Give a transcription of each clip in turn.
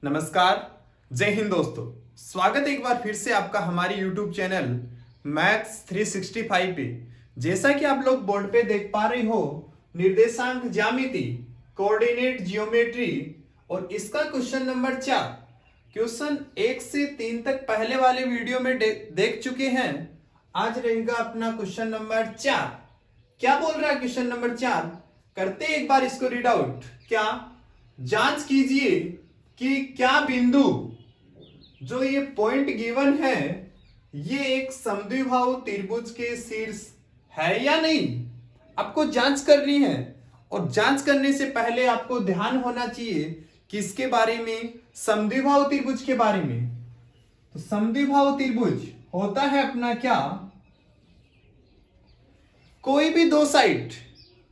नमस्कार, जय हिंद दोस्तों। स्वागत है एक बार फिर से आपका हमारे YouTube चैनल मैथ्स 365 पे। जैसा कि आप लोग बोर्ड पे देख पा रहे हो, निर्देशांक ज्यामिति, कोऑर्डिनेट जियोमेट्री और इसका क्वेश्चन नंबर 4। क्वेश्चन 1 से 3 तक पहले वाले वीडियो में देख चुके हैं। आज रहेगा अपना क्वेश्चन नंबर 4। क्या बोल रहा है क्वेश्चन नंबर 4? करते एक बार इसको रीड आउट। क्या? जांच कीजिए कि क्या बिंदु जो ये पॉइंट गिवन है ये एक समद्विबाहु त्रिभुज के शीर्ष है या नहीं। आपको जांच करनी है और जांच करने से पहले आपको ध्यान होना चाहिए किसके बारे में? समद्विबाहु त्रिभुज के बारे में। तो समद्विबाहु त्रिभुज होता है अपना क्या? कोई भी दो साइड,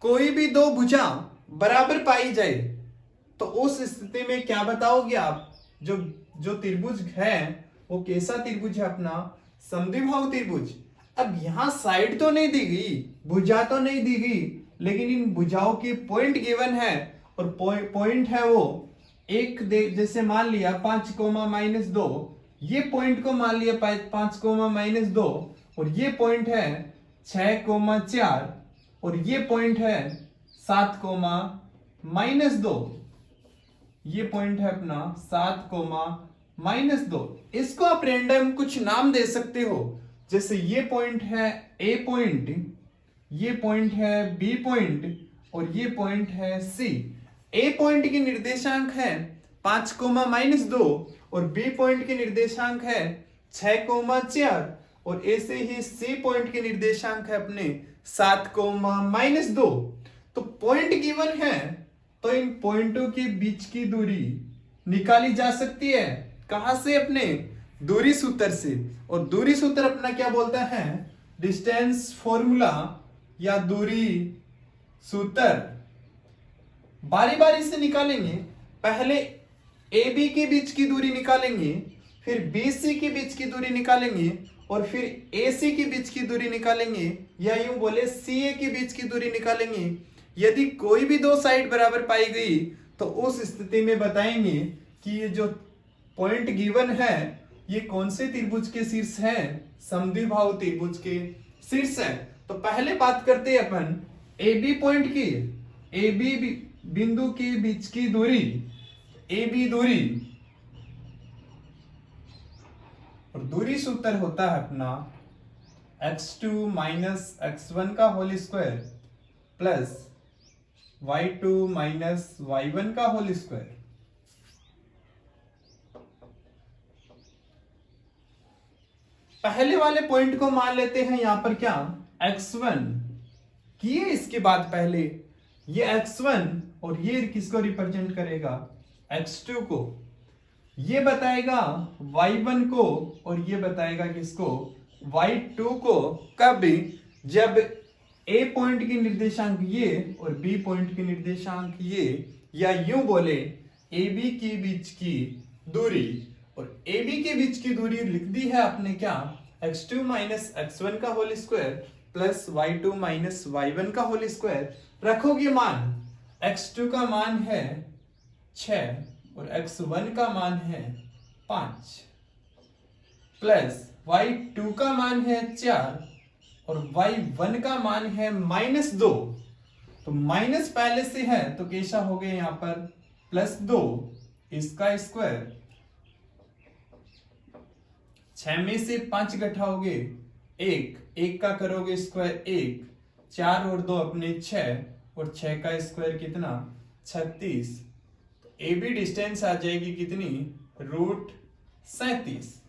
कोई भी दो भुजा बराबर पाई जाए तो उस स्थिति में क्या बताओगे आप? जो त्रिभुज है वो कैसा त्रिभुज है? अपना समद्विबाहु त्रिभुज। अब यहां साइड तो नहीं दी गई, भुजा तो नहीं दी गई, लेकिन इन भुजाओं के पॉइंट गिवन है और पॉइंट है वो एक जैसे मान लिया 5,-2, ये पॉइंट को मान लिया 5,-2 और ये पॉइंट है 6,4 और ये पॉइंट है 7,-2। ये पॉइंट है अपना 7,-2। इसको आप रैंडम कुछ नाम दे सकते हो, जैसे ये पॉइंट है ए पॉइंट, ये पॉइंट है बी पॉइंट और ये पॉइंट है सी। ए पॉइंट के निर्देशांक है 5,-2 और बी पॉइंट के निर्देशांक है 6,4 और ऐसे ही सी पॉइंट के निर्देशांक है अपने 7,-2। तो पॉइंट गिवन है तो इन पॉइंटों के बीच की दूरी निकाली जा सकती है। कहां से? अपने दूरी सूत्र से। और दूरी सूत्र अपना क्या बोलता है? डिस्टेंस फॉर्मूला या दूरी सूत्र। बारी बारी से निकालेंगे। पहले ए बी के बीच की दूरी निकालेंगे, फिर बी सी के बीच की दूरी निकालेंगे और फिर ए सी के बीच की दूरी निकालेंगे, या यूं बोले सी ए के बीच की दूरी निकालेंगे। यदि कोई भी दो साइड बराबर पाई गई तो उस स्थिति में बताएंगे कि ये जो पॉइंट गिवन है ये कौन से त्रिभुज के शीर्ष है? समद्विबाहु त्रिभुज के शीर्ष है। तो पहले बात करते हैं अपन ए बी पॉइंट की। ए बी बिंदु के बीच की दूरी, ए बी दूरी, और दूरी सूत्र होता है अपना x2 माइनस x1 का whole square plus y2 minus y1 का होल स्क्वायर। पहले वाले पॉइंट को मान लेते हैं यहां पर क्या? x1 किए। इसके बाद पहले ये x1 और ये किसको रिप्रेजेंट करेगा? x2 को। ये बताएगा y1 को और ये बताएगा किसको? y2 को। कब? जब ए पॉइंट की निर्देशांक ये और बी पॉइंट की निर्देशांक ये, या यूं बोले ए बी के बीच की दूरी। और ए बी के बीच की दूरी लिख दी है आपने क्या? x2 माइनस x1 का whole square plus y2 minus y1 का होल स्क्वायर। रखोगे मान, x2 का मान है 6 और x1 का मान है 5 प्लस y2 का मान है 4 और y1 का मान है -2। तो माइनस पहले से है तो कैसा हो गया यहां पर? +2 इसका स्क्वायर। 6 में से 5 घटाओगे 1 का करोगे स्क्वायर 1, 4 और 2 अपने 6 और 6 का स्क्वायर कितना? 36। तो ए बी डिस्टेंस आ जाएगी कितनी? √37।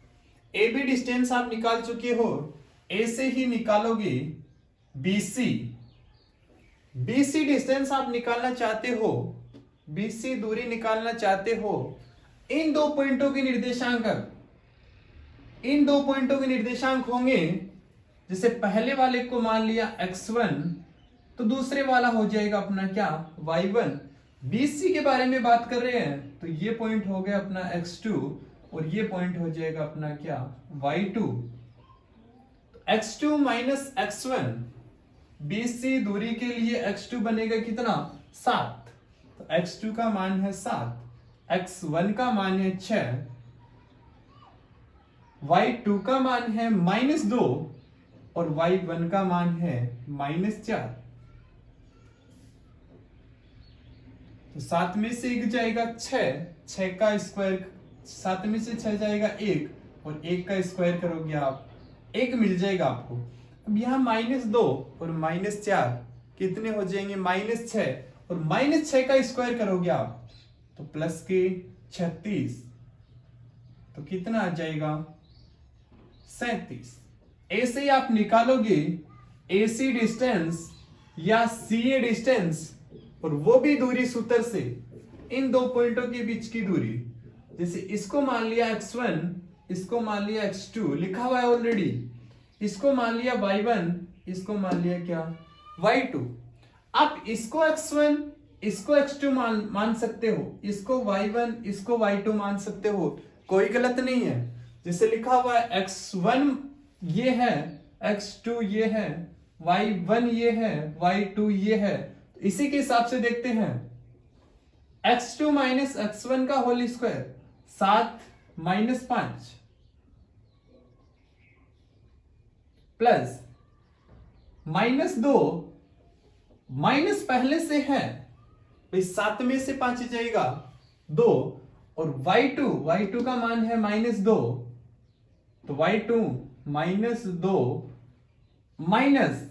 ए बी डिस्टेंस आप निकाल चुके हो। ए से ही निकालोगे BC। BC डिस्टेंस आप निकालना चाहते हो, BC दूरी निकालना चाहते हो। इन दो पॉइंटों के निर्देशांक, इन दो पॉइंटों के निर्देशांक होंगे। जैसे पहले वाले को मान लिया x1 तो दूसरे वाला हो जाएगा अपना क्या? y1। BC के बारे में बात कर रहे हैं तो ये पॉइंट हो गया अपना x2 और ये पॉइंट हो जाएगा अपना क्या? y2। x2 minus x1, BC दूरी के लिए x2 बनेगा कितना? 7। तो x2 का मान है 7 x1 का मान है 6, y2 का मान है -2 और y1 का मान है -4। तो 7 में से 1 जाएगा 6 का स्क्वायर, 7 में से 6 जाएगा 1 और 1 का स्क्वायर करोगे आप 1 मिल जाएगा आपको। अब यहाँ -2 और -4 कितने हो जाएंगे, -6 और -6 का स्क्वायर करोगे आप तो प्लस के 36, तो कितना आ जाएगा 37। ऐसे ही आप निकालोगे AC डिस्टेंस या CA डिस्टेंस, और वो भी दूरी सूत्र से, इन दो पॉइंटों के बीच की दूरी। जैसे इसको मान लिया x1, इसको मान लिया x2, लिखा हुआ है ऑलरेडी, इसको मान लिया y1, इसको मान लिया क्या y2। आप इसको x1 इसको x2 मान सकते हो, इसको y1 इसको y2 मान सकते हो, कोई गलत नहीं है। जैसे लिखा हुआ है x1 ये है, x2 ये है, y1 ये है, y2 ये है। तो इसी के हिसाब से देखते हैं, x2 माइनस x1 का होल स्क्वायर 7 - 5 प्लस -2 माइनस पहले से है, 7 में से 5 जाएगा 2 और y2 का मान है -2, तो y2 -2 माइनस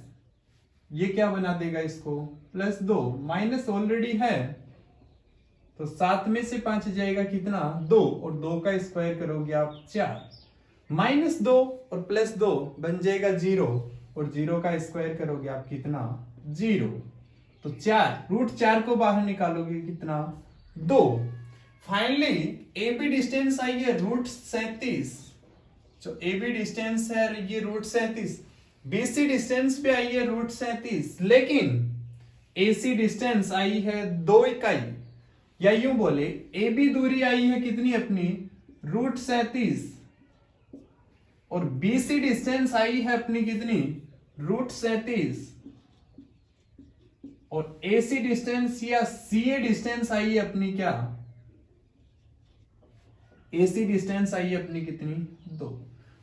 ये क्या बना देगा इसको +2, माइनस ऑलरेडी है तो 7 में से 5 जाएगा कितना 2 और 2 का स्क्वायर करोगे आप 4, -2 और +2 बन जाएगा 0 और 0 का स्क्वायर करोगे आप कितना 0, तो 4 √4 को बाहर निकालोगे कितना 2। फाइनली AB डिस्टेंस आई है √37, जो AB डिस्टेंस है ये √37, BC डिस्टेंस पे आई है √37, लेकिन AC डिस्टेंस आई है 2 इकाई, या यूं बोले AB दूरी आई है कितनी अपनी √37 और BC डिस्टेंस आई है अपनी कितनी √37 और AC डिस्टेंस या CA डिस्टेंस आई है अपनी क्या, AC डिस्टेंस आई है अपनी कितनी 2।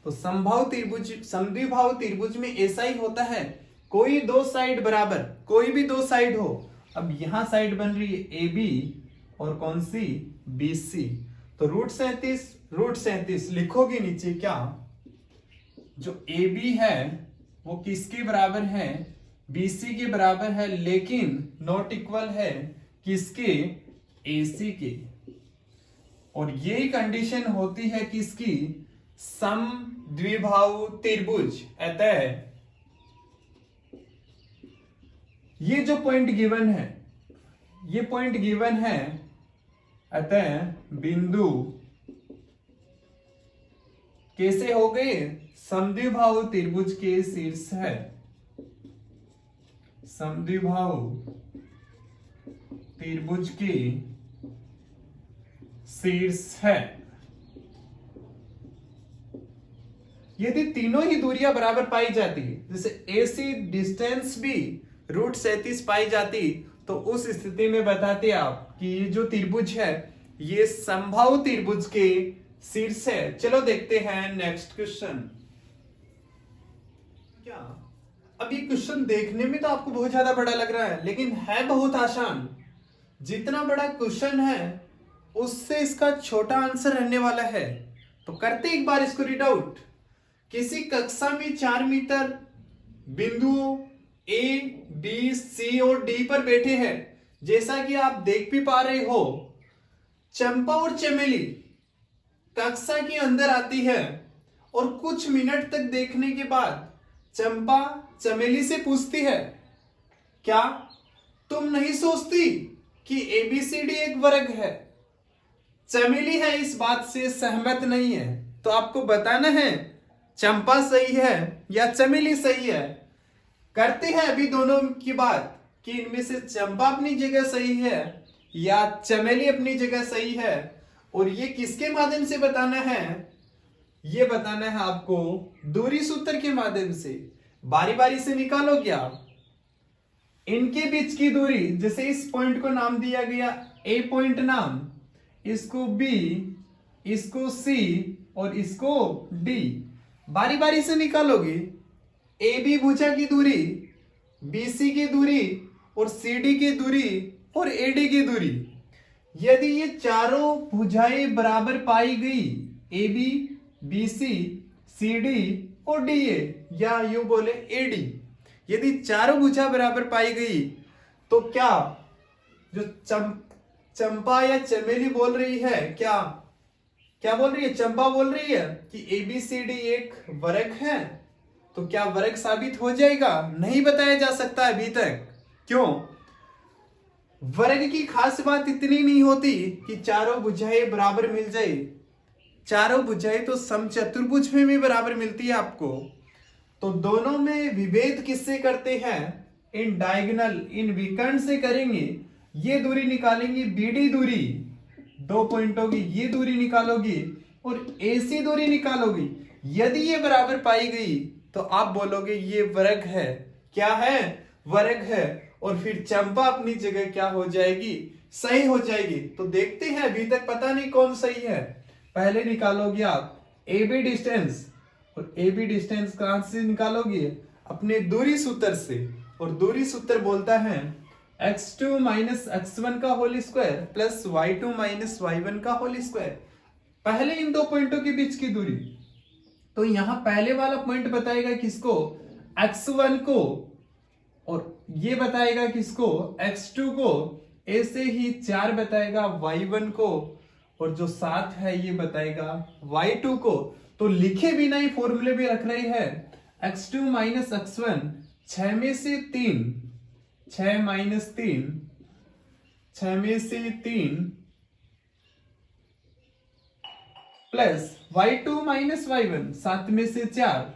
तो समद्विबाहु त्रिभुज में ऐसा ही होता है, कोई दो साइड बराबर, कोई भी दो साइड हो। अब यहां साइड बन रही है AB और कौन सी BC, तो √37 लिखोगे नीचे क्या, जो AB है वो किसके बराबर है BC के बराबर है, लेकिन नॉट इक्वल है किसके AC के। और यही कंडीशन होती है किसकी समद्विबाहु त्रिभुज। अतः ये जो पॉइंट गिवन है, ये पॉइंट गिवन है, अतः बिंदु कैसे हो गए समद्विबाहु त्रिभुज के शीर्ष है, समद्विबाहु त्रिभुज के शीर्ष है। यदि तीनों ही दूरियां बराबर पाई जाती, जैसे AC डिस्टेंस भी √37 पाई जाती, तो उस स्थिति में बताते आप कि ये जो त्रिभुज है ये समबाहु त्रिभुज के शीर्ष है। चलो देखते हैं नेक्स्ट क्वेश्चन। क्या अब ये क्वेश्चन देखने में तो आपको बहुत ज्यादा बड़ा लग रहा है, लेकिन है बहुत आसान। जितना बड़ा क्वेश्चन है उससे इसका छोटा आंसर रहने वाला है। तो करते एक बार इसको रीड आउट। किसी कक्षा में 4 मीटर बिंदुओं A, B, C और D पर बैठे हैं। जैसा कि आप देख भी पा रहे हो, चंपा और चमेली कक्षा के अंदर आती है और कुछ मिनट तक देखने के बाद चंपा चमेली से पूछती है, क्या तुम नहीं सोचती कि ABCD एक वर्ग है? चमेली है इस बात से सहमत नहीं है। तो आपको बताना है चंपा सही है या चमेली सही है। करते हैं अभी दोनों की बात कि इनमें से चंपा अपनी जगह सही है या चमेली अपनी जगह सही है। और ये किसके माध्यम से बताना है, ये बताना है आपको दूरी सूत्र के माध्यम से। बारी बारी से निकालोगे आप। इनके बीच की दूरी, जैसे इस पॉइंट को नाम दिया गया A पॉइंट नाम, इसको बी, इसको सी और इसको डी। बारी बारी से निकालोगे। ए बी भुजा की दूरी, बी सी की दूरी और सी डी की दूरी और ए डी की दूरी। यदि ये चारों भुजाएं बराबर पाई गई, ए बी सी डी और डी ए, या यूं बोले ए डी, यदि चारों भुजा बराबर पाई गई तो क्या जो चंपा या चमेली बोल रही है, क्या बोल रही है? चंपा बोल रही है कि ए बी सी डी एक वर्ग है। तो क्या वर्ग साबित हो जाएगा? नहीं बताया जा सकता अभी तक। क्यों? वर्ग की खास बात इतनी नहीं होती कि चारों भुजाएं बराबर मिल जाए। चारों भुजाएं तो समचतुर्भुज में भी बराबर मिलती है आपको। तो दोनों में विभेद किससे करते हैं? इन डायगोनल, इन विकर्ण से करेंगे। ये दूरी निकालेंगे, बीडी दूरी, 2 पॉइंटों की ये दूरी निकालोगी और एसी दूरी निकालोगी। यदि ये बराबर पाई गई तो आप बोलोगे ये वर्ग है। क्या है? वर्ग है। और फिर चंपा अपनी जगह क्या हो जाएगी? सही हो जाएगी। तो देखते हैं, अभी तक पता नहीं कौन सही है। पहले निकालोगे आप ए बी डिस्टेंस, और ए बी डिस्टेंस कहां से निकालोगे? अपने दूरी सूत्र से। और दूरी सूत्र बोलता है x2 माइनस x1 का whole square plus y2 minus y1 का होल स्क्वायर। पहले इन दो पॉइंटों के बीच की दूरी। तो यहां पहले वाला पॉइंट बताएगा किसको? x1 को, और ये बताएगा किसको? x2 को। ऐसे ही 4 बताएगा y1 को, और जो 7 है ये बताएगा y2 को। तो लिखे बिना ही फॉर्मूले भी रख रहे हैं। x2 माइनस x1, 6 में से 3, 6 माइनस 3, 6 में से 3 प्लस y2 माइनस y1, 7 में से 4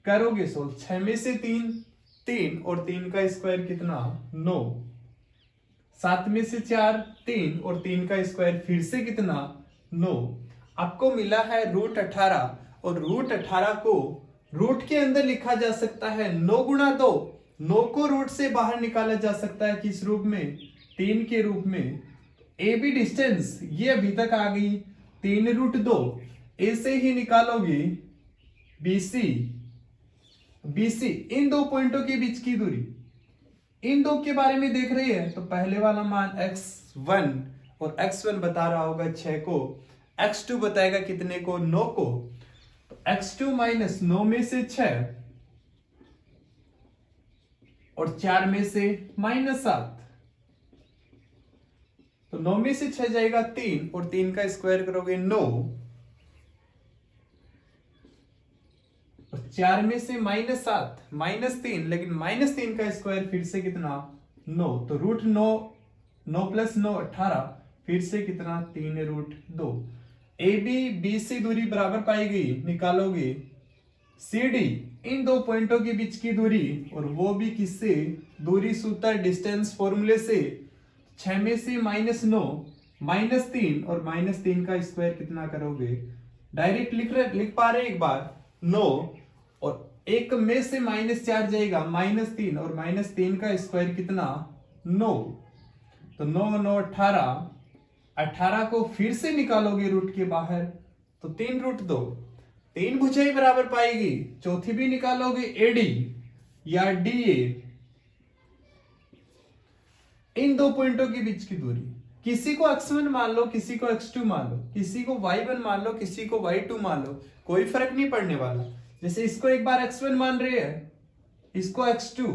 करोगे सोल्व। 6 में से 3, 3 और 3 का स्क्वायर कितना? 9। 7 में से 4, 3 और 3 का स्क्वायर फिर से कितना? 9। आपको मिला है √18, और √18 को रूट के अंदर लिखा जा सकता है 9 गुणा 2। 9 को रूट से बाहर निकाला जा सकता है किस रूप में? 3 के रूप में। ए बी डिस्टेंस ये अभी तक आ गई 3√2। ऐसे ही निकालोगे BC, इन दो पॉइंटों के बीच की दूरी। इन दो के बारे में देख रही है तो पहले वाला मान x1, और x1 बता रहा होगा 6 को, x2 बताएगा कितने को? 9 को। तो x2 माइनस 9 में से 6 और 4 में से माइनस 7, तो 9 में से 6 जाएगा 3, और 3 का स्क्वायर करोगे 9, और 4 में से माइनस 7, -3, लेकिन -3 का स्क्वायर फिर से कितना? 9। तो √9, 9 प्लस 9 18, फिर से कितना? 3√2। ए बी बी सी दूरी बराबर पाई गई, निकालोगे सी डी, इन दो पॉइंटों के बीच की दूरी, और वो भी किससे? दूरी सूत्र डिस्टेंस फॉर्मूले से। 6 में से -9, -3 और -3 का स्क्वायर कितना करोगे? डायरेक्ट लिख पा रहे एक बार 9, और 1 में से -4 जाएगा -3, और -3 का स्क्वायर कितना? 9। तो 9 9 18, 18 को फिर से निकालोगे रूट के बाहर तो 3√2। 3 भुजाएं बराबर पाएगी। चौथी भी निकालोगे एडी या डीए। इन दो पॉइंटों के बीच की दूरी, किसी को x1 मान लो, किसी को x2 मान लो, किसी को y1 मान लो, किसी को y2 मान लो, कोई फर्क नहीं पड़ने वाला। जैसे इसको एक बार x1 मान रहे हैं, इसको x2,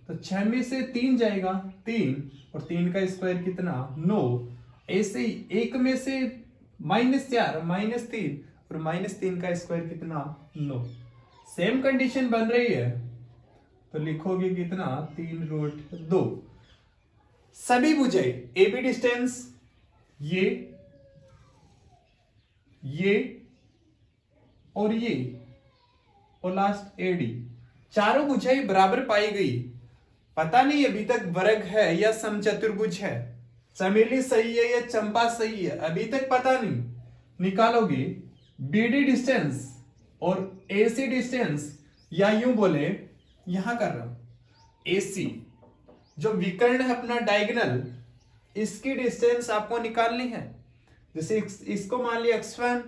तो 6 में से 3 जाएगा 3, और 3 का स्क्वायर कितना? 9। ऐसे ही 1 में से -4, -3 और -3 का स्क्वायर कितना? 9। सेम कंडीशन बन रही है तो लिखोगे कितना? 3√2। सभी भुजाएं ए बी डिस्टेंस ये और ये, और लास्ट एडी, चारों भुजाएं बराबर पाई गई। पता नहीं अभी तक वर्ग है या समचतुर्भुज है, चमेली सही है या चंपा सही है, अभी तक पता नहीं। निकालोगे बीडी डिस्टेंस और एसी डिस्टेंस, या यूं बोले, यहां कर रहा हूं एसी जो विकर्ण है अपना डायगोनल, इसकी डिस्टेंस आपको निकालनी है। जैसे इसको मान लिया x1,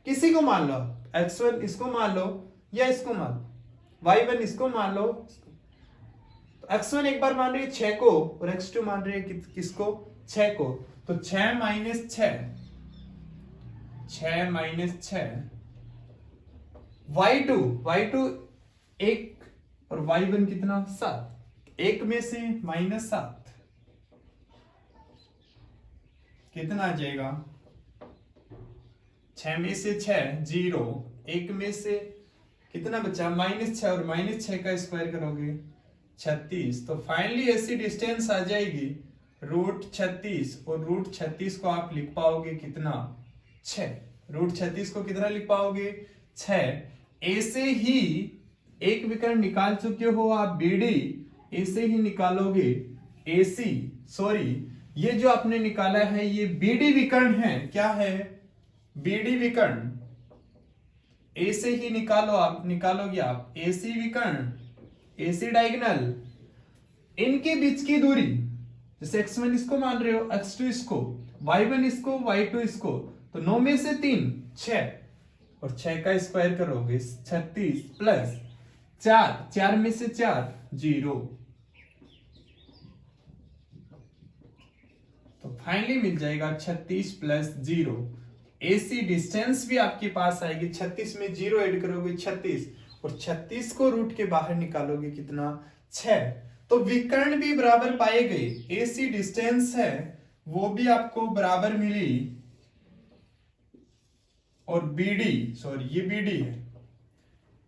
किसी को मान लो, x1 इसको मान लो या इसको मान लो, y1 इसको मान लो। x1 एक बार मान रही है 6 को और x2 मान रही है किसको, 6 को। तो 6 माइनस 6, 6 माइनस 6, y2 एक और y1 कितना, 7। एक में से माइनस 7 कितना आ जाएगा, 6 में से 6 0, एक में से कितना बचा, -6, और -6 का स्क्वायर करोगे 36। तो फाइनली ऐसी डिस्टेंस आ जाएगी √36, और √36 को आप लिख पाओगे कितना, 6। √36 को कितना लिख पाओगे, 6। ऐसे ही एक विकर्ण निकाल चुके हो आप BD, ऐसे ही निकालोगे AC, सॉरी ये जो आपने निकाला है ये BD विकर्ण है। क्या है, BD विकर्ण। ऐसे ही निकालोगे आप AC विकर्ण, AC डायगोनल। इनके बीच की दूरी, जैसे x1 इसको मान रहे हो, x2 इसको, y1 इसको, y2 इसको, तो 9 में से 3 6, और 6 का स्क्वायर करोगे 36 प्लस 4 में से 4 0। तो फाइनली मिल जाएगा 36 प्लस 0। AC डिस्टेंस भी आपके पास आएगी, 36 में 0 ऐड करोगे 36, और 36 को रूट के बाहर निकालोगे कितना, 6। तो विकर्ण भी बराबर पाए गए। AC डिस्टेंस है वो भी आपको बराबर मिली, और BD, सॉरी ये BD है,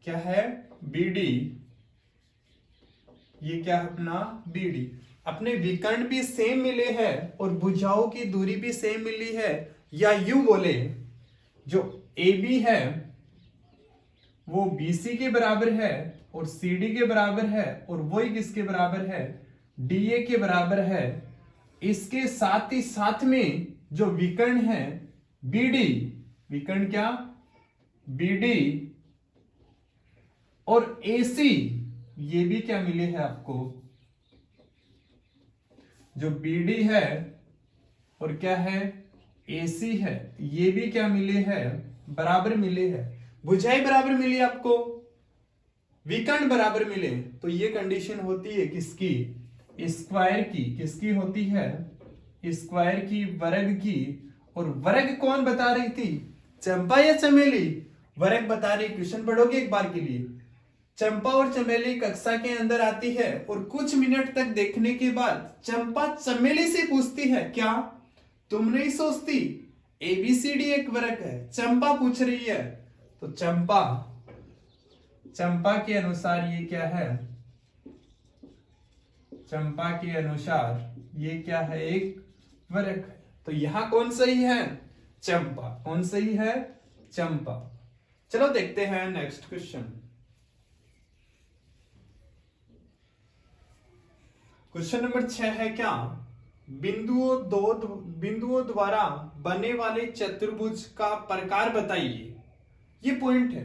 क्या है, BD, ये क्या है अपना BD। अपने विकर्ण भी सेम मिले हैं और भुजाओं की दूरी भी सेम मिली है, या यूं बोले जो AB है वो BC के बराबर है और CD के बराबर है, और वही किसके बराबर है, DA के बराबर है। इसके साथ ही साथ में जो विकर्ण है BD, विकर्ण क्या, BD और AC, ये भी क्या मिले हैं आपको, जो BD है और क्या है, AC है, ये भी क्या मिले हैं, बराबर मिले हैं। भुजाएं बराबर मिली आपको, विकर्ण बराबर मिले, तो ये कंडीशन होती है किसकी, स्क्वायर की। किसकी होती है, स्क्वायर की, वर्ग की। और वर्ग कौन बता रही थी, चंपा या चमेली, वर्ग बता रही। क्वेश्चन पढ़ोगे एक बार के लिए, चंपा और चमेली कक्षा के अंदर आती है और कुछ मिनट तक देखने के बाद चंपा चमेली से पूछती है, क्या तुम नहीं सोचती ABCD एक वर्ग है। चंपा पूछ रही है, तो चंपा के अनुसार ये क्या है, चंपा के अनुसार ये क्या है, एक वर्ग है। तो यहां कौन सही है, चंपा। कौन सही है, चंपा। चलो देखते हैं नेक्स्ट क्वेश्चन। क्वेश्चन नंबर 6 है, क्या बिंदुओं द्वारा बने वाले चतुर्भुज का प्रकार बताइए। ये पॉइंट है।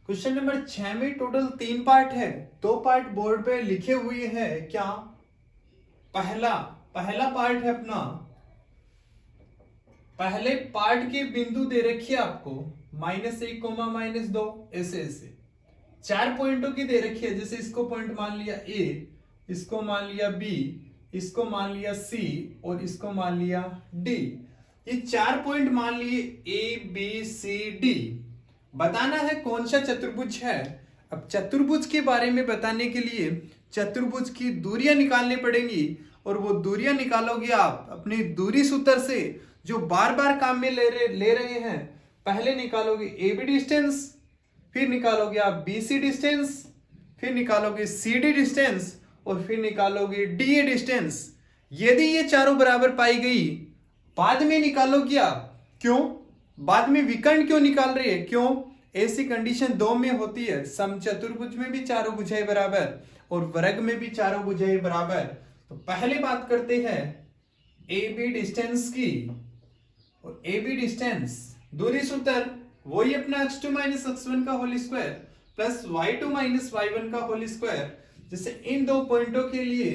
क्वेश्चन नंबर 6 में टोटल 3 पार्ट है, 2 पार्ट बोर्ड पे लिखे हुए हैं। क्या, पहला पार्ट है अपना, पहले पार्ट के बिंदु दे रखिए आपको -1, -2, ऐसे 4 पॉइंटों की दे रखी है। जैसे इसको पॉइंट मान लिया A, इसको मान लिया B, इसको मान लिया C और इसको मान लिया D। ये 4 पॉइंट मान लिए A B C D। बताना है कौन सा चतुर्भुज है। अब चतुर्भुज के बारे में बताने के लिए चतुर्भुज की दूरियां निकालनी पड़ेंगी, और वो दूरियां निकालोगे आप अपने दूरी सूत्र से, जो बार बार काम में ले रहे हैं। पहले निकालोगे AB डिस्टेंस, फिर निकालोगे आप BC डिस्टेंस, फिर निकालोगे CD डिस्टेंस, और फिर निकालोगे DA डिस्टेंस। यदि ये चारों बराबर पाई गई, बाद में निकालोगे आप। क्यों, बाद में विकर्ण क्यों निकाल रही है, क्यों, ऐसी कंडीशन 2 में होती है। समचतुर्भुज में भी चारों भुजाएं बराबर और वर्ग में भी चारों भुजाएं बराबर। तो पहले बात करते हैं AB डिस्टेंस की, और AB डिस्टेंस दूरी सूत्र वही अपना x2 - x1 का whole square plus y2 - y1 का होल स्क्वायर। जैसे इन 2 पॉइंटों के लिए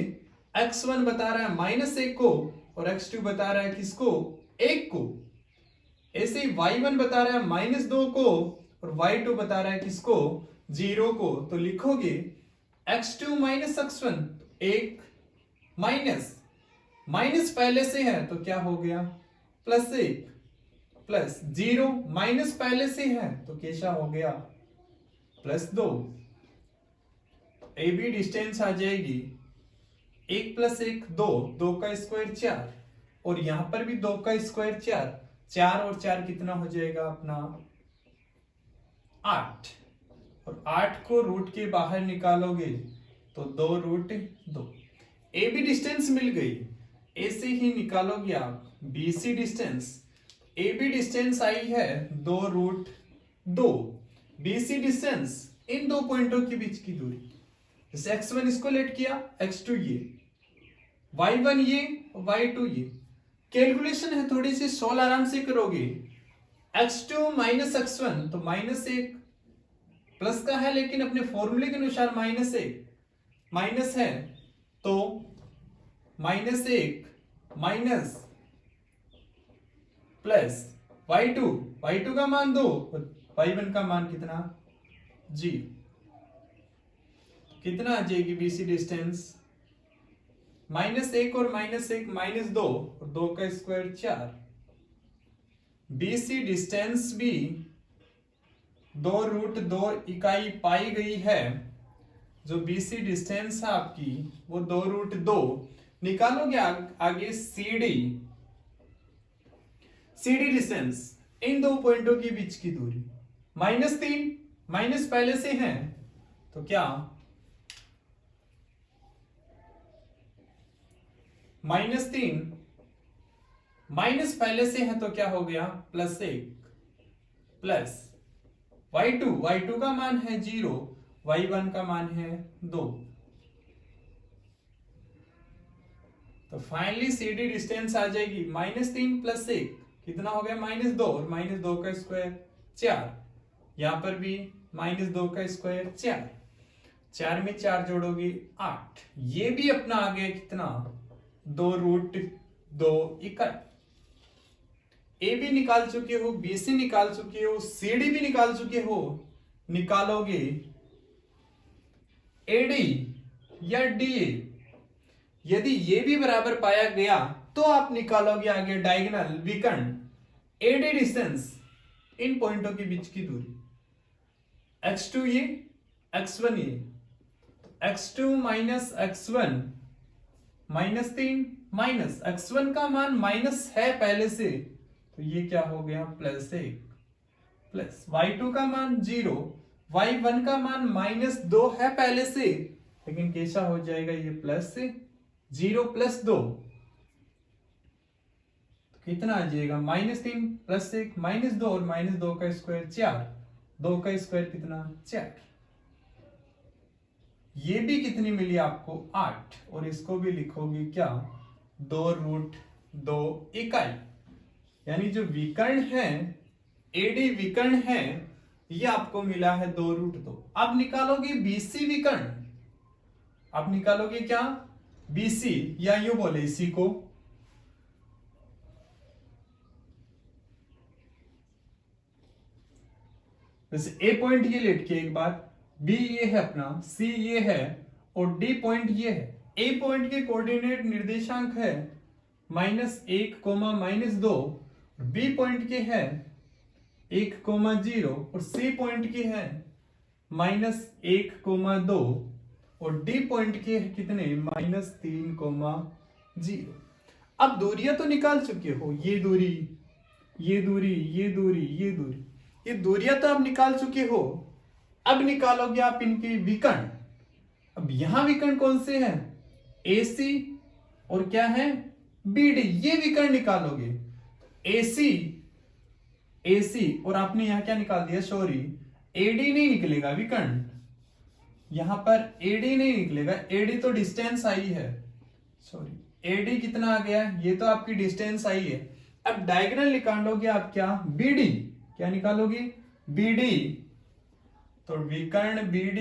x1 बता रहा है -1 को और x2 बता रहा है किसको, 1 को। ऐसे ही y1 बता रहा है -2 को और y2 बता रहा है किसको, 0 को। तो लिखोगे x2 माइनस x1, 1 माइनस पहले से है तो क्या हो गया, +1 प्लस 0 माइनस पहले से है तो कैसा हो गया, +2। ए बी डिस्टेंस आ जाएगी 1 + 1 2, 2 का स्क्वायर 4 और यहां पर भी 2 का स्क्वायर 4, 4 और 4 कितना हो जाएगा अपना 8, और 8 को रूट के बाहर निकालोगे तो 2√2। ए बी डिस्टेंस मिल गई। ऐसे ही निकालोगे आप B C distance. A B distance आई है 2√2। बी सी डिस्टेंस इन दो पॉइंटों के बीच की दूरी, जैसे x1 इसको लेट किया, x2 ये, y1 ये, y2 ये। कैलकुलेशन है थोड़ी सी, सोल्व आराम से करोगे। x2 माइनस x1 तो -1 प्लस का है लेकिन अपने फॉर्मूले के अनुसार -1 माइनस है तो -1 माइनस प्लस y2 का मान 2 और y1 का मान कितना, 0। कितना आ जाएगी बीसी डिस्टेंस, -1 और -1 -2 और 2 का स्क्वायर 4। बीसी डिस्टेंस भी 2√2 इकाई पाई गई है। जो बीसी डिस्टेंस है आपकी वो 2√2। निकालोगे आगे सीडी डिस्टेंस, इन दो पॉइंटों के बीच की दूरी, -3 माइनस पहले से है तो क्या, -3 माइनस पहले से है तो क्या हो गया, +1 प्लस y2 का मान है 0, y1 का मान है 2। तो फाइनली सीडी डिस्टेंस आ जाएगी -3 + 1 कितना हो गया, -2 और -2 का स्क्वायर 4। यहां पर भी -2 का स्क्वायर 4, 4 में 4 जोड़ोगे 8। ये भी अपना आ गया कितना, 2√2 इकाई। ए बी निकाल चुके हो, बी सी निकाल चुके हो, सी डी भी निकाल चुके हो। निकालोगे एडी या डी ए। यदि ये भी बराबर पाया गया तो आप निकालोगे आगे डायगोनल विकर्ण एडी डिस्टेंस, इन पॉइंटों के बीच की दूरी, x2 ये, x1 ये। x2 minus x1 -3 minus x1 का मान माइनस है पहले से तो ये क्या हो गया, +1 प्लस y2 का मान 0, y1 का मान -2 है पहले से लेकिन कैसा हो जाएगा ये +0 + 2 तो कितना आ जाएगा, -3 + 1 -2 और -2 का स्क्वायर 4, 2 का स्क्वायर कितना, 4। ये भी कितनी मिली आपको, 8 और इसको भी लिखोगे क्या, 2√2 इकाई। यानी जो विकर्ण है एडी विकर्ण है ये आपको मिला है 2√2। अब निकालोगे बीसी विकर्ण, अब निकालोगे क्या, बीसी, या यूं बोले इसी को जैसे ए पॉइंट ये लेट के एक बार, बी ये है अपना, सी ये है और डी पॉइंट ये है। ए पॉइंट के कोऑर्डिनेट निर्देशांक है -1, -2, बी पॉइंट के है 1, 0 और सी पॉइंट के है -1, 2 और डी पॉइंट के है कितने, -3, 0। अब दूरियां तो निकाल चुके हो, ये दूरी, ये दूरी, ये दूरी, ये दूरी, ये दूरियां तो आप निकाल चुके हो। अब निकालोगे आप इनके विकर्ण। अब यहां विकर्ण कौन से हैं, AC और क्या है, BD, ये विकर्ण निकालोगे। AC और आपने यहां क्या निकाल दिया, सॉरी AD नहीं निकलेगा विकर्ण, यहां पर AD नहीं निकलेगा, AD तो डिस्टेंस आई है, सॉरी AD कितना आ गया, ये तो आपकी डिस्टेंस आई है। अब डायगोनल निकालोगे आप क्या, BD, क्या निकालोगे, BD, तो विकर्ण BD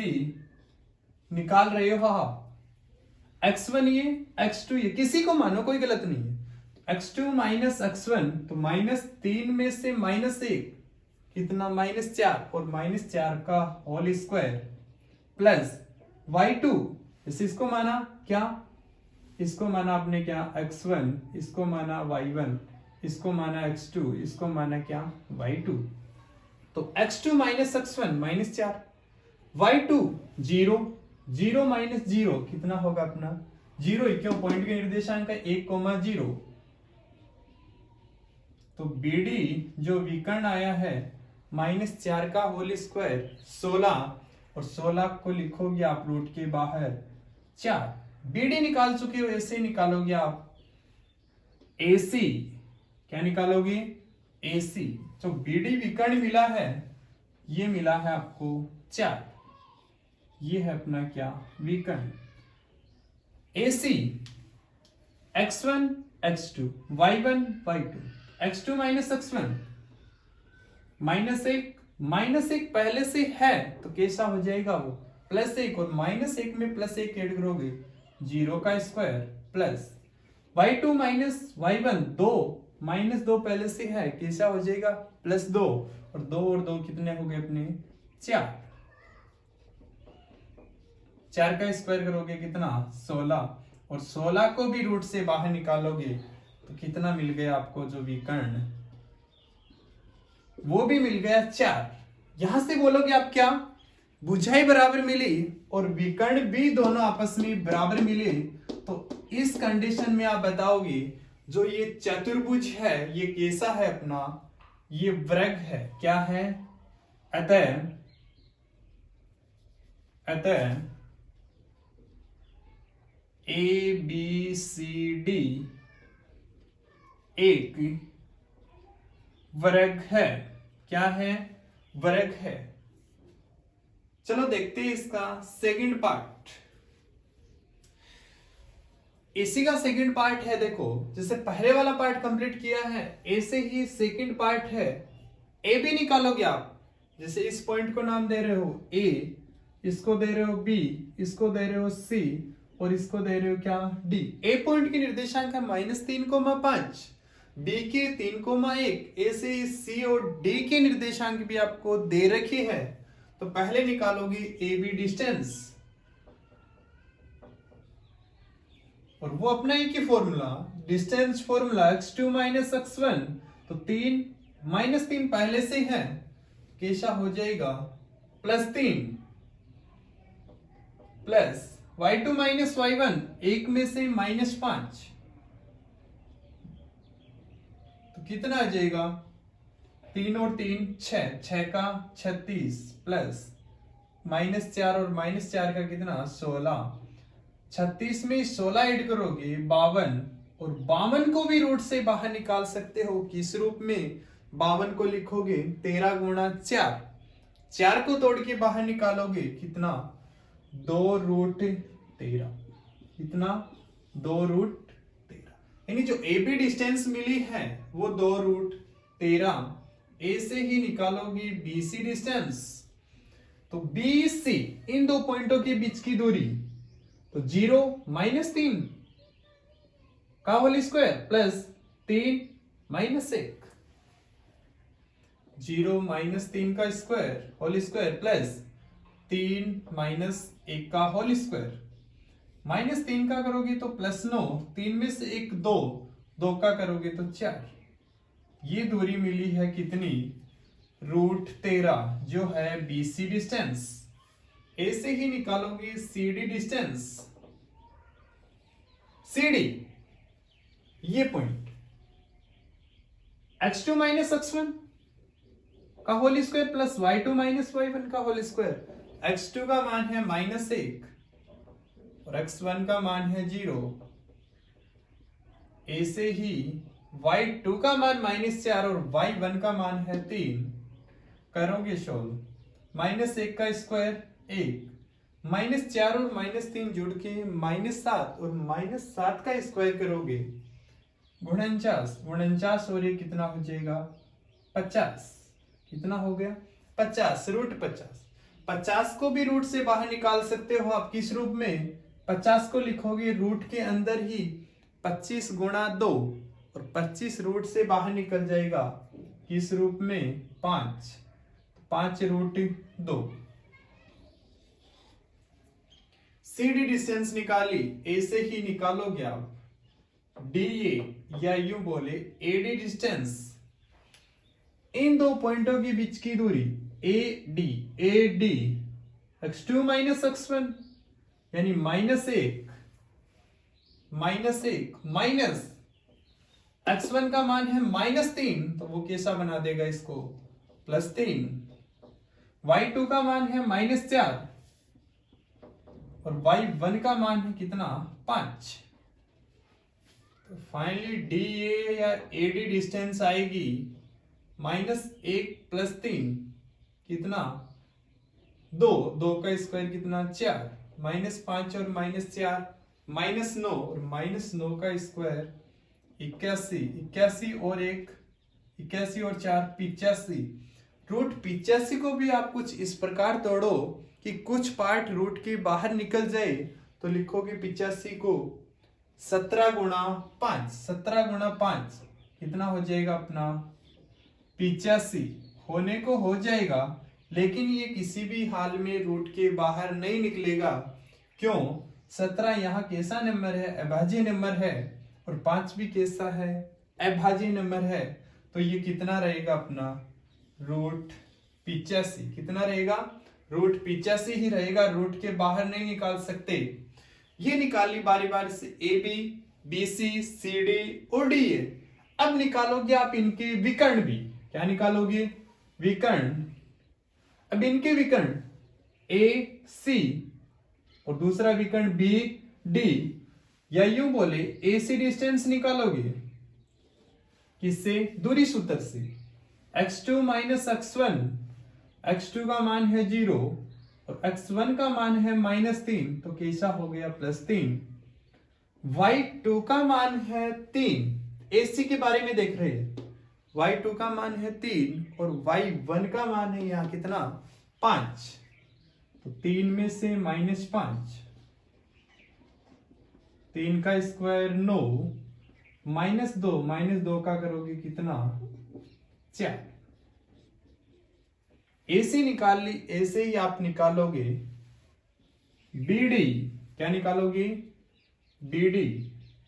निकाल रहे हो, x1 ये, x2 ये, किसी को मानो कोई गलत नहीं है। x2 माइनस x1, तो -3 में से -1 कितना, -4, और -4 का होल स्क्वायर प्लस y2, इसको माना क्या, इसको माना आपने क्या x1, इसको माना y1, इसको माना x2, इसको माना क्या y2। तो x2 minus x1 -4, y2 0, 0 minus 0 कितना होगा अपना 0 ही, क्यों, पॉइंट के निर्देशांक है 1,0। तो BD जो विकर्ण आया है -4 का होल स्क्वायर 16, और 16 को लिखोगे आप रूट के बाहर 4। BD निकाल चुके हो, ऐसे निकालोगे आप AC, क्या निकालोगे AC। तो BD विकर्ण मिला है, ये मिला है आपको 4, ये है अपना क्या विकर्ण। AC x1 x2 y1 y2, x2 minus x1 -1 पहले से है तो कैसा हो जाएगा वो +1, और -1 में +1 ऐड करोगे 0 का square plus y2 minus y1 2, -2 पहले से है कैसा हो जाएगा +2, और 2 और 2 कितने हो गए अपने 4, 4 का स्क्वायर करोगे कितना 16, और 16 को भी रूट से बाहर निकालोगे तो कितना मिल गया आपको जो विकर्ण, वो भी मिल गया 4। यहां से बोलोगे आप क्या, भुजाएं बराबर मिली और विकर्ण भी दोनों आपस में बराबर मिले, तो इस कंडीशन में आप बताओगे जो ये चतुर्भुज है ये कैसा है अपना, ये वर्ग है, क्या है, अतः ABCD एक वर्ग है, क्या है वर्ग है। चलो देखते हैं इसका सेकंड पार्ट। एसी का सेकंड पार्ट है, देखो जैसे पहले वाला पार्ट कंप्लीट किया है ऐसे ही सेकंड पार्ट है। ए बी निकालोगे आप, जैसे इस पॉइंट को नाम दे रहे हो ए, इसको दे रहे हो बी, इसको दे रहे हो सी, और इसको दे रहे हो क्या डी। ए पॉइंट की निर्देशांक है -3,5, बी के 3,1, ए से सी और डी के निर्देशांक भी आपको दे रखे है। तो पहले निकालोगे ए बी डिस्टेंस, और वो अपना एक ही formula, distance formula x2 minus x1, तो 3 पहले से है कैसा हो जाएगा +3, प्लस y2 माइनस y1 एक में से -5, तो कितना आ जाएगा 3 और 3 6, 6 का 36, प्लस -4 और -4 का कितना 16, 36 में 16 ऐड करोगे 52, और 52 को भी रूट से बाहर निकाल सकते हो किस रूप में, 52 को लिखोगे 13 गुणा 4, 4 को तोड़ के बाहर निकालोगे कितना 2√13, कितना 2√13, यानी जो ए बी डिस्टेंस मिली है वो 2√13। ए से ही निकालोगे बी सी डिस्टेंस, तो बी सी इन दो पॉइंटों के बीच की दूरी, तो 0 -3 का होल स्क्वायर प्लस 3 -1, 0 -3 का स्क्वायर होल स्क्वायर प्लस 3 -1 का होल स्क्वायर, -3 का करोगे तो +9, 3 में से 1 2, 2 का करोगे तो 4, ये दूरी मिली है कितनी √13, जो है BC डिस्टेंस। ए से ही निकालोगे CD डिस्टेंस, CD ये पॉइंट x2 माइनस x1 का whole square plus y2 minus y1 का होल स्क्वायर, x2 का मान है -1 और x1 का मान है 0। ए से ही y2 का मान -4 और y1 का मान है 3, करोगे सोल्व, -1 का स्क्वायर 1, -4 और -3 जुड़ के -7, और -7 का स्क्वायर करोगे 49 और ये कितना हो जाएगा 50, कितना हो गया 50, √50। 50 को भी रूट से बाहर निकाल सकते हो आप किस रूप में, 50 को लिखोगे रूट के अंदर ही 25 गुणा 2, और 25 रूट से बाहर निकल जाएगा किस रूप में? 5। 5 रूट 2। CD डिस्टेंस निकाली, ए से ही निकालोगे आप DA, या यूं बोले AD डिस्टेंस, इन दो पॉइंटों के बीच की दूरी AD x2 माइनस x1 यानी -1 माइनस x1 का मान है -3, तो वो कैसा बना देगा इसको? +3। y2 का मान है -4 और y1 का मान है कितना? 5। तो फाइनली DA या AD डिस्टेंस आएगी -1 + 3 कितना? 2। 2 का स्क्वायर कितना? 4। -5 और -4 -9 और -9 का स्क्वायर 81। 81 और 1 81 और 4 85। रूट 85 को भी आप कुछ इस प्रकार तोड़ो कि कुछ पार्ट रूट के बाहर निकल जाए, तो लिखोगे 85 को 17 गुणा 5। 17 गुणा 5 कितना हो जाएगा अपना? 85 होने को हो जाएगा, लेकिन ये किसी भी हाल में रूट के बाहर नहीं निकलेगा। क्यों? 17 यहाँ कैसा नंबर है? अभाज्य नंबर है, और 5 भी कैसा है? अभाज्य नंबर है। तो ये कितना रहेगा अपना? रूट 85। कितना रहेगा? रूट 85 ही रहेगा, रूट के बाहर नहीं निकाल सकते। ये निकाली बारी बारी से AB, BC, CD और DA। अब निकालोगे आप इनके विकर्ण भी। क्या निकालोगे? विकर्ण। अब इनके विकर्ण AC और दूसरा विकर्ण BD, या यूं बोले AC डिस्टेंस निकालोगे किससे? दूरी सूत्र से। x2 माइनस x1, x2 का मान है 0 और x1 का मान है -3, तो कैसा हो गया? +3। y2 का मान है 3, AC के बारे में देख रहे हैं। y2 का मान है 3 और y1 का मान है यहाँ कितना? 5। तो 3 में से -5, 3 का स्क्वायर 9, -2 का करोगे कितना? 4। AC निकाल ली, ऐसे ही आप निकालोगे BD। क्या निकालोगे? BD।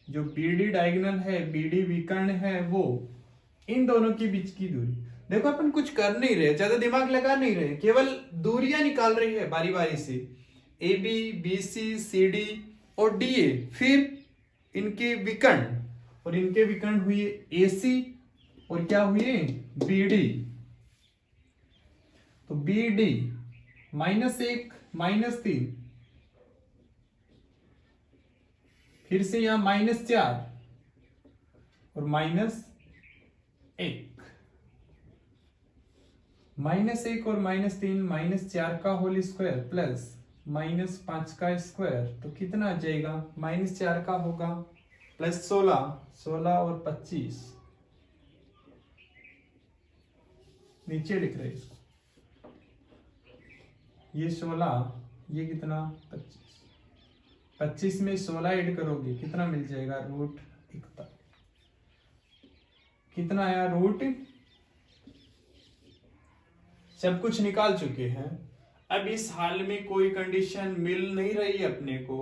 जो BD डायगोनल है, BD विकर्ण है, वो इन दोनों के बीच की दूरी। देखो अपन कुछ कर नहीं रहे, ज्यादा दिमाग लगा नहीं रहे, केवल दूरियां निकाल रही है बारी बारी से। AB, BC, CD और DA, फिर इनके विकर्ण, और इनके विकर्ण हुए AC और क्या हुए? BD। तो BD -1 -3, फिर से यहां -4 और -1, -1 और -3 -4 का होल स्क्वायर प्लस -5 का स्क्वायर, तो कितना आ जाएगा? -4 का होगा प्लस 16 और 25, नीचे लिख रहे इसको। ये 16, ये कितना? 25। 25 में 16 ऐड करोगे कितना मिल जाएगा? रूट 41। कितना आया? रूट। सब कुछ निकाल चुके हैं। अब इस हाल में कोई कंडीशन मिल नहीं रही अपने को,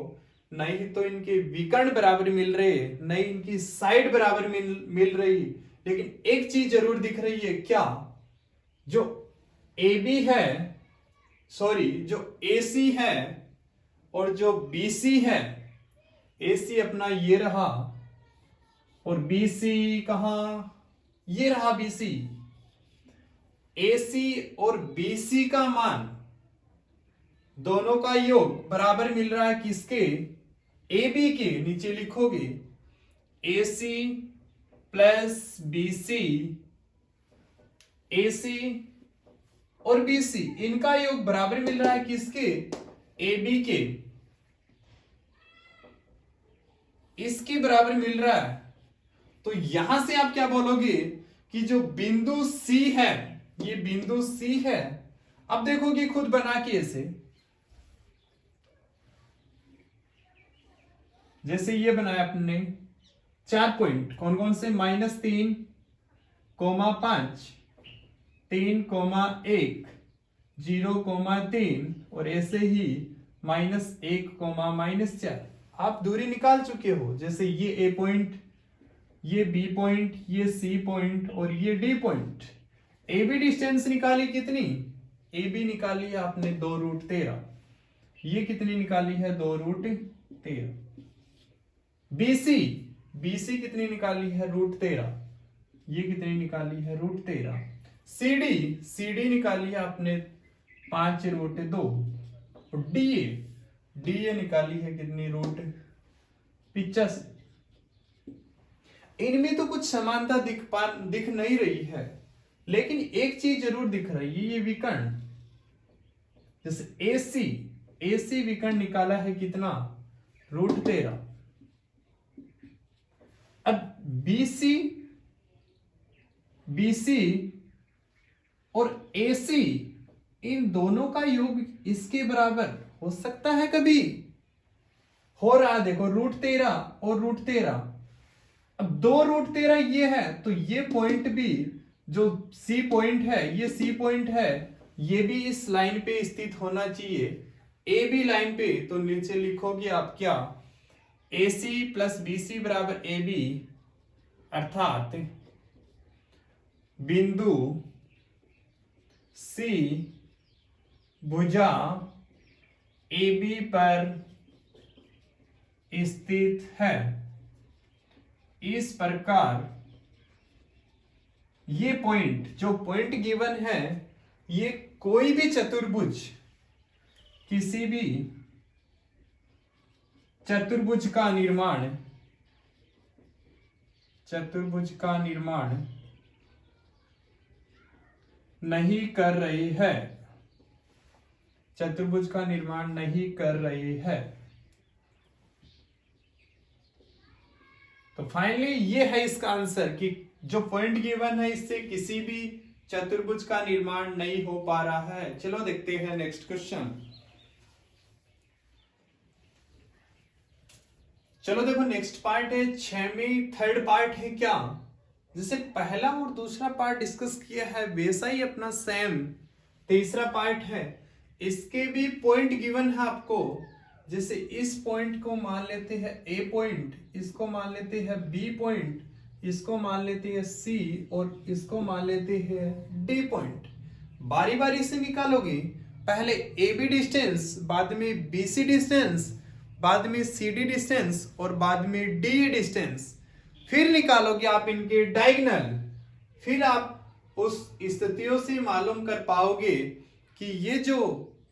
नहीं तो इनके विकर्ण बराबर मिल रहे, नहीं इनकी साइड बराबर मिल रही, लेकिन एक चीज जरूर दिख रही है। क्या? जो AB है, सॉरी, जो AC है और जो BC है, AC अपना ये रहा और BC कहां? ये रहा BC। AC और BC का मान दोनों का योग बराबर मिल रहा है किसके? AB के। नीचे लिखोगे AC प्लस BC, AC और BC, इनका योग बराबर मिल रहा है किसके? AB के। इसके बराबर मिल रहा है। तो यहां से आप क्या बोलोगे कि जो बिंदु C है, ये बिंदु C है। अब देखोगे खुद बना के ऐसे, जैसे ये बनाया अपने, 4 पॉइंट कौन कौन से, -3, 5, 3, 1, 0, 3 और ऐसे ही -1, -4। आप दूरी निकाल चुके हो, जैसे ये ए पॉइंट, ये बी पॉइंट, ये सी पॉइंट और ये D point. A B distance निकाली कितनी, ए बी निकाली है आपने 2√13। ये कितनी निकाली है, 2√13। बीसी, बीसी कितनी निकाली है, √13। ये कितनी निकाली है, √13। सीडी, सीडी निकाली है आपने 5√2। और डीए, डीए निकाली है कितनी, √85। इनमें तो कुछ समानता दिख नहीं रही है, लेकिन एक चीज जरूर दिख रही है, ये विकर्ण। जैसे एसी, एसी विकर्ण निकाला है कितना, √13। अब बीसी, बीसी और एसी, इन दोनों का योग इसके बराबर हो सकता है कभी, हो रहा, देखो √13 और √13। अब 2√13 ये है, तो ये पॉइंट भी जो सी पॉइंट है, ये सी पॉइंट है, ये भी इस लाइन पे स्थित होना चाहिए, ए बी लाइन पे। तो नीचे लिखोगे आप क्या, AC + BC = AB, अर्थात बिंदु C भुजा AB पर स्थित है। इस प्रकार ये पॉइंट, जो पॉइंट गिवन है, ये कोई भी चतुर्भुज, किसी भी चतुर्भुज का निर्माण, चतुर्भुज का निर्माण नहीं कर रही है, चतुर्भुज का निर्माण नहीं कर रही है। तो फाइनली ये है इसका आंसर कि जो पॉइंट गिवन है, इससे किसी भी चतुर्भुज का निर्माण नहीं हो पा रहा है। चलो देखते हैं नेक्स्ट क्वेश्चन। चलो देखो नेक्स्ट पार्ट है 6वीं, थर्ड पार्ट है क्या, जैसे पहला और दूसरा पार्ट डिस्कस किया है वैसा ही अपना सेम तीसरा पार्ट है। इसके भी पॉइंट गिवन है आपको, जैसे इस पॉइंट को मान लेते हैं ए पॉइंट, इसको मान लेते हैं बी पॉइंट, इसको मान लेते हैं सी और इसको मान लेते हैं डी पॉइंट। बारी बारी से निकालोगे, पहले ए बी डिस्टेंस, बाद में बी सी डिस्टेंस, बाद में सी डी डिस्टेंस और बाद में डी डिस्टेंस। फिर निकालोगे आप इनके डायगोनल, फिर आप उस स्थितियों से मालूम कर पाओगे कि ये जो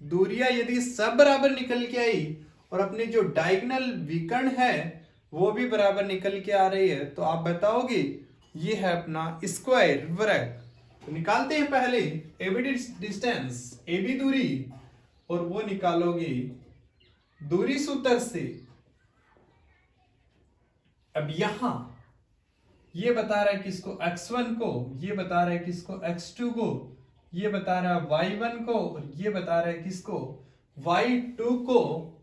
दूरियां यदि सब बराबर निकल के आई और अपने जो डायगोनल विकर्ण है वो भी बराबर निकल के आ रही है, तो आप बताओगे ये है अपना स्क्वायर वृत्त। तो निकालते हैं पहले AB डिस्टेंस, AB दूरी, और वो निकालोगे दूरी सूत्र से। अब यहां ये बता रहा है किसको, x1 को, ये बता रहा है किसको, x2 को, ये बता रहा है y1 को, और ये बता रहा है किसको, y2 को।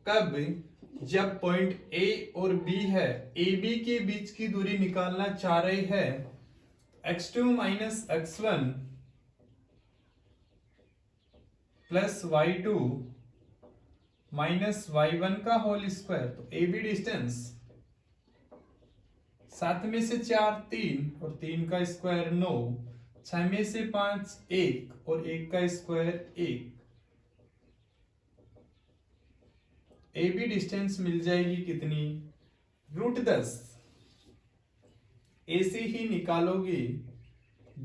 कब, जब पॉइंट A और B है, AB के बीच की दूरी निकालना चाह रही है, x2 - x1 plus y2 minus y1 का होल स्क्वायर। तो AB डिस्टेंस 7 में से 4 3 और 3 का स्क्वायर 9, 6 में से 5 1 और 1 का स्क्वायर 1। AB डिस्टेंस मिल जाएगी कितनी, √10। AC ही निकालोगे,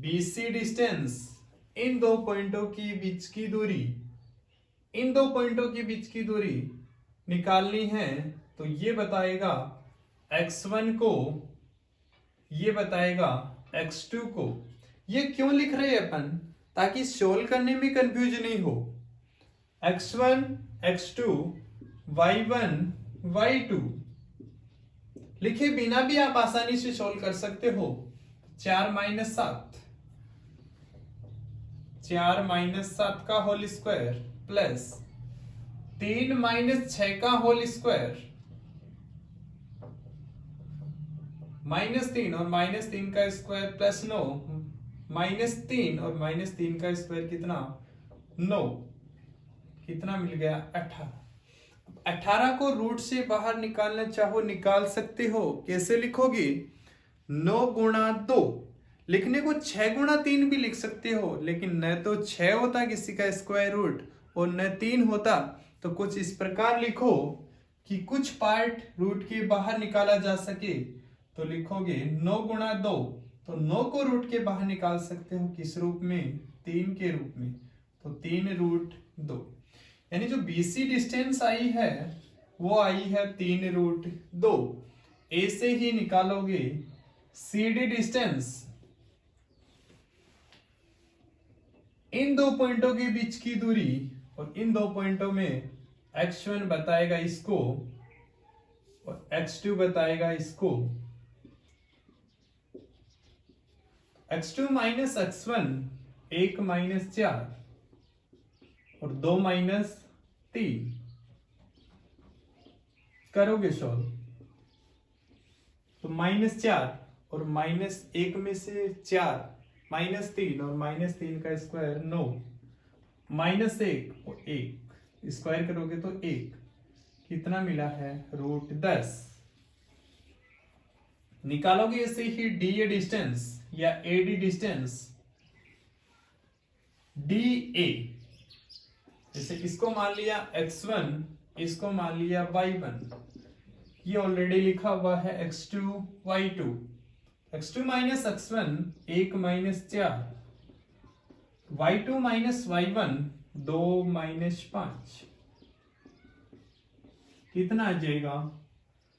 BC डिस्टेंस, इन दो पॉइंटों के बीच की दूरी, इन दो पॉइंटों के बीच की दूरी निकालनी है। तो ये बताएगा x1 को, ये बताएगा x2 को। ये क्यों लिख रहे हैं अपन, ताकि सोल्व करने में कंफ्यूजन नहीं हो। x1 x2 y1 y2 लिखे बिना भी आप आसानी से सोल्व कर सकते हो। 4 - 7, 4 - 7 का होल स्क्वायर प्लस 3 - 6 का होल स्क्वायर -3 और -3 का स्क्वायर प्लस 9, -3 और -3 का स्क्वायर कितना 9, कितना मिल गया 18। 18 को रूट से बाहर निकालना चाहो निकाल सकते हो। कैसे लिखोगे? 9 गुणा 2, लिखने को 6 गुणा 3 भी लिख सकते हो, लेकिन न तो 6 होता किसी का स्क्वायर रूट और न 3 होता। तो कुछ इस प्रकार लिखो कि कुछ पार्ट रूट के बाहर निकाला जा सके। तो लिखोगे 9 गुणा 2, तो 9 को रूट के बाहर निकाल सकते हो किस रूप में? 3 के रूप में। तो 3 रूट 2, यानी जो बीसी डिस्टेंस आई है वो आई है 3 रूट 2। ए से ही निकालोगे सीडी डिस्टेंस, इन दो पॉइंटों के बीच की दूरी, और इन दो पॉइंटों में x1 बताएगा इसको और x2 बताएगा इसको। x2 माइनस x1 1 माइनस 4 और 2 माइनस 3 करोगे सॉल्व तो -4 और -1 में से 4, -3 और -3 का स्क्वायर 9, -1 और 1 स्क्वायर करोगे तो 1, कितना मिला है? रूट 10। निकालोगे ऐसे ही डीए डिस्टेंस या एडी डिस्टेंस, डीए जैसे इसको मान लिया x1, इसको मान लिया y1, ये ऑलरेडी लिखा हुआ है x2 y2। x2 minus x1 1 minus 4, y2 minus y1 2 minus 5, कितना आ जाएगा?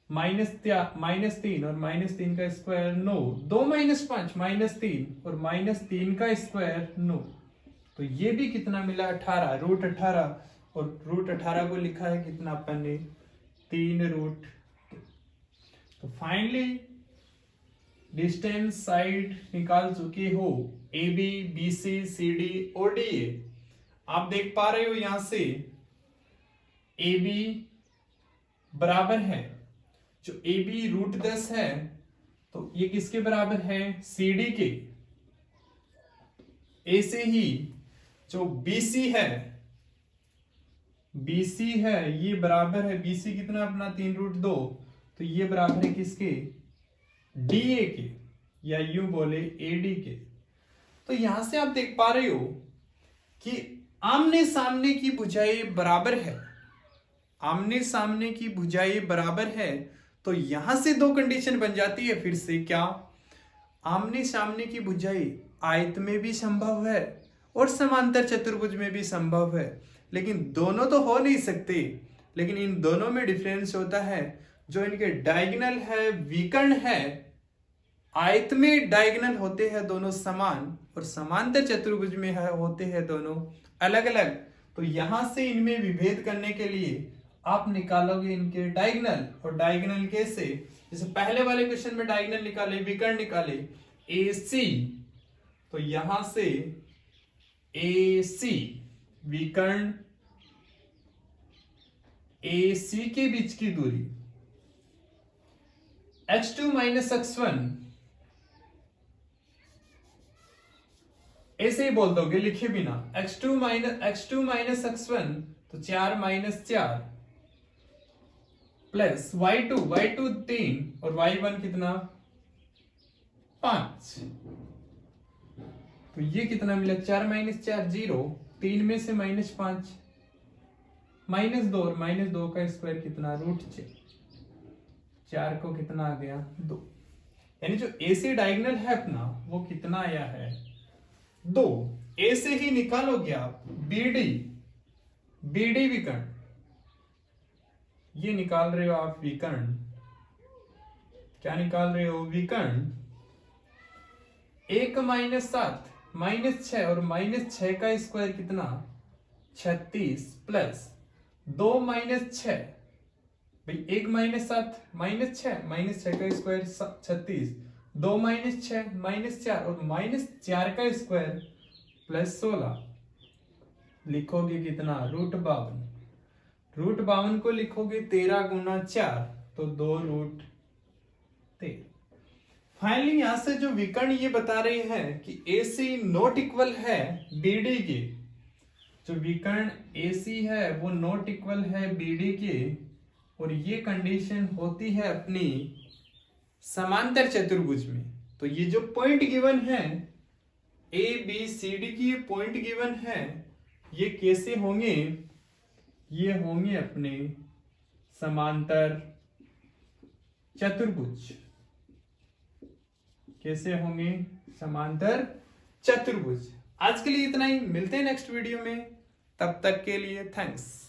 -3 और -3 का स्क्वायर 9, 2 माइनस 5 -3 और -3 का स्क्वायर 9, तो ये भी कितना मिला? 18, रूट 18। और रूट 18 को लिखा है कितना अपन ने? 3 रूट। तो फाइनली डिस्टेंस साइड निकाल चुके हो, A B, B C, C D और डी ए। आप देख पा रहे हो यहां से ए बी बराबर है, जो ए बी रूट 10 है तो ये किसके बराबर है? सी डी के। ए से ही जो बीसी है, बीसी है ये बराबर है, बीसी कितना अपना 3 रूट 2, तो ये बराबर है किसके? डीए के, या यूं बोले एडी के। तो यहां से आप देख पा रहे हो कि आमने सामने की भुजाएं बराबर है, आमने सामने की भुजाएं बराबर है। तो यहां से दो कंडीशन बन जाती है फिर से, क्या? आमने सामने की भुजाएं आयत में भी संभव है और समांतर चतुर्भुज में भी संभव है, लेकिन दोनों तो हो नहीं सकते। लेकिन इन दोनों में डिफरेंस होता है, जो इनके डायगोनल है विकर्ण है, आयत में डायगोनल होते हैं दोनों समान, और समांतर चतुर्भुज में है होते हैं दोनों अलग अलग। तो यहां से इनमें विभेद करने के लिए आप निकालोगे इनके डायगोनल, और डायगोनल कैसे? जैसे पहले वाले क्वेश्चन में डायगोनल निकाले, विकर्ण निकाले ए सी, तो यहां से ए सी विकर्ण ए सी के बीच की दूरी, x2 माइनस x1 ऐसे ही बोल दोगे लिखे बिना, x2 माइनस x1 तो 4 माइनस 4 प्लस y2 3 और y1 कितना? 5। तो ये कितना मिला? 4 माइनस 4 0, 3 में से -5, -2 और -2 का स्क्वायर कितना? रूट 4 को कितना आ गया? 2। यानी जो ए से डायगोनल है अपना वो कितना आया है? 2। ए से ही निकालोगे आप बीडी विकर्ण, ये निकाल रहे हो आप विकर्ण, क्या निकाल रहे हो? विकर्ण। 1 माइनस 7 -6 और -6 का स्क्वायर कितना? 36 प्लस 2 माइनस 6, भाई 1 माइनस 7 -6 का स्क्वायर 36, 2 माइनस 6 -4 और -4 का स्क्वायर प्लस 16, लिखोगे कितना? रूट 52। रूट 52 को लिखोगे 13 गुना 4, तो 2 रूट 13। फाइनली यहां से जो विकर्ण ये बता रहे हैं कि AC नॉट इक्वल है BD के, जो विकर्ण AC है वो नॉट इक्वल है BD के, और ये कंडीशन होती है अपनी समांतर चतुर्भुज में। तो ये जो पॉइंट गिवन है ABCD की, ये पॉइंट गिवन है, ये कैसे होंगे, ये होंगे अपने समांतर चतुर्भुज। कैसे होंगे? समांतर चतुर्भुज। आज के लिए इतना ही, मिलते हैं नेक्स्ट वीडियो में, तब तक के लिए थैंक्स।